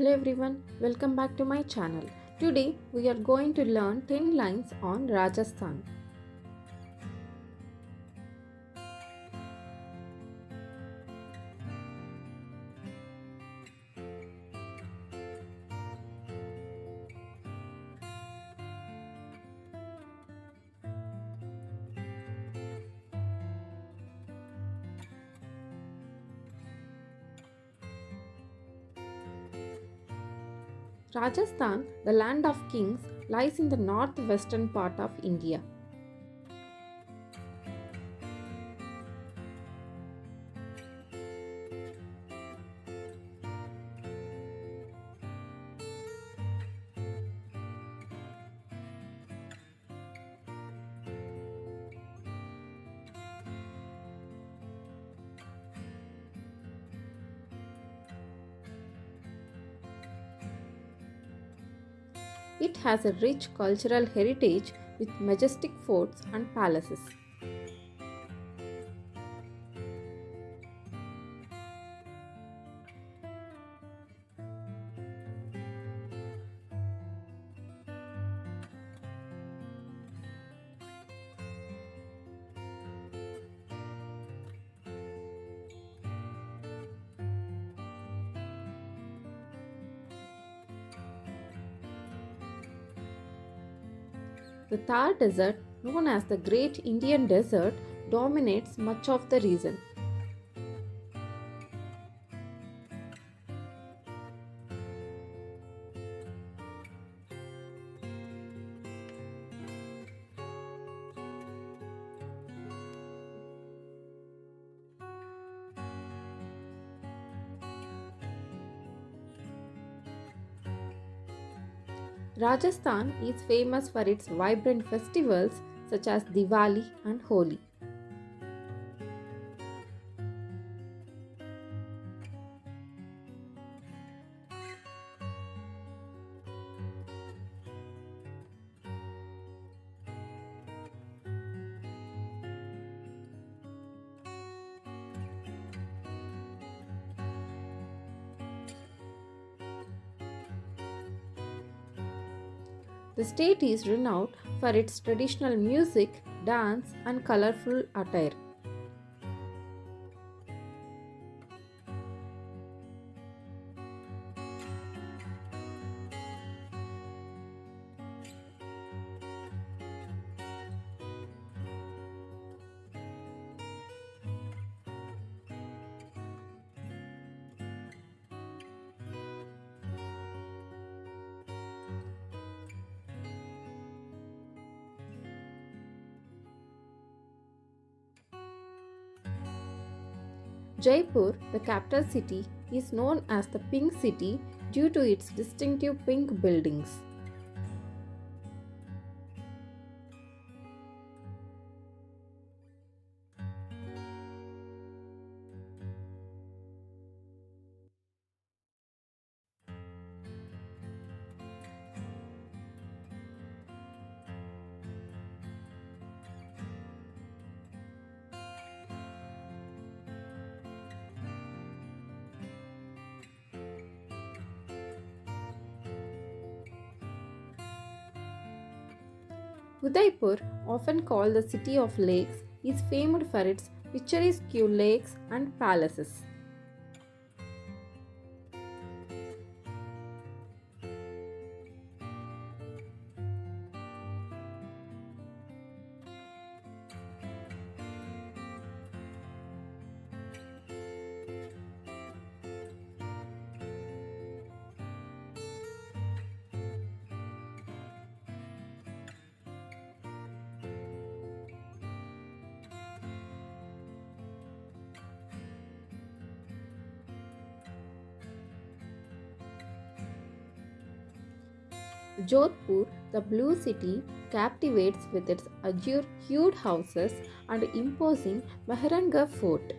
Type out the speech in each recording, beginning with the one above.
Hello everyone, welcome back to my channel. Today we are going to learn 10 lines on Rajasthan. Rajasthan, the land of kings, lies in the northwestern part of India. It has a rich cultural heritage with majestic forts and palaces. The Thar Desert, known as the Great Indian Desert, dominates much of the region. Rajasthan is famous for its vibrant festivals such as Diwali and Holi. The state is renowned for its traditional music, dance, and colorful attire. Jaipur, the capital city, is known as the Pink City due to its distinctive pink buildings. Udaipur, often called the City of Lakes, is famed for its picturesque lakes and palaces. Jodhpur, the Blue City, captivates with its azure hued houses and imposing Mehrangarh Fort.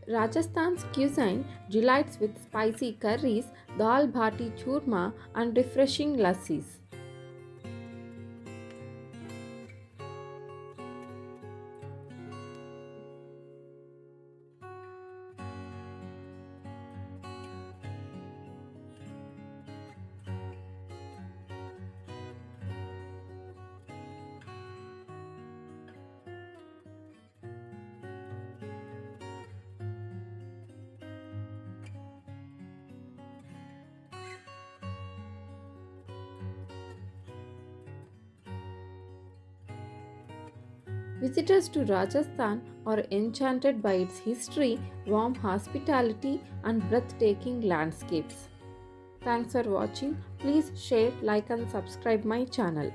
Rajasthan's cuisine delights with spicy curries, dal bhati churma, and refreshing lassis. Visitors to Rajasthan are enchanted by its history, warm hospitality, and breathtaking landscapes. Thanks for watching. Please share, like, and subscribe my channel.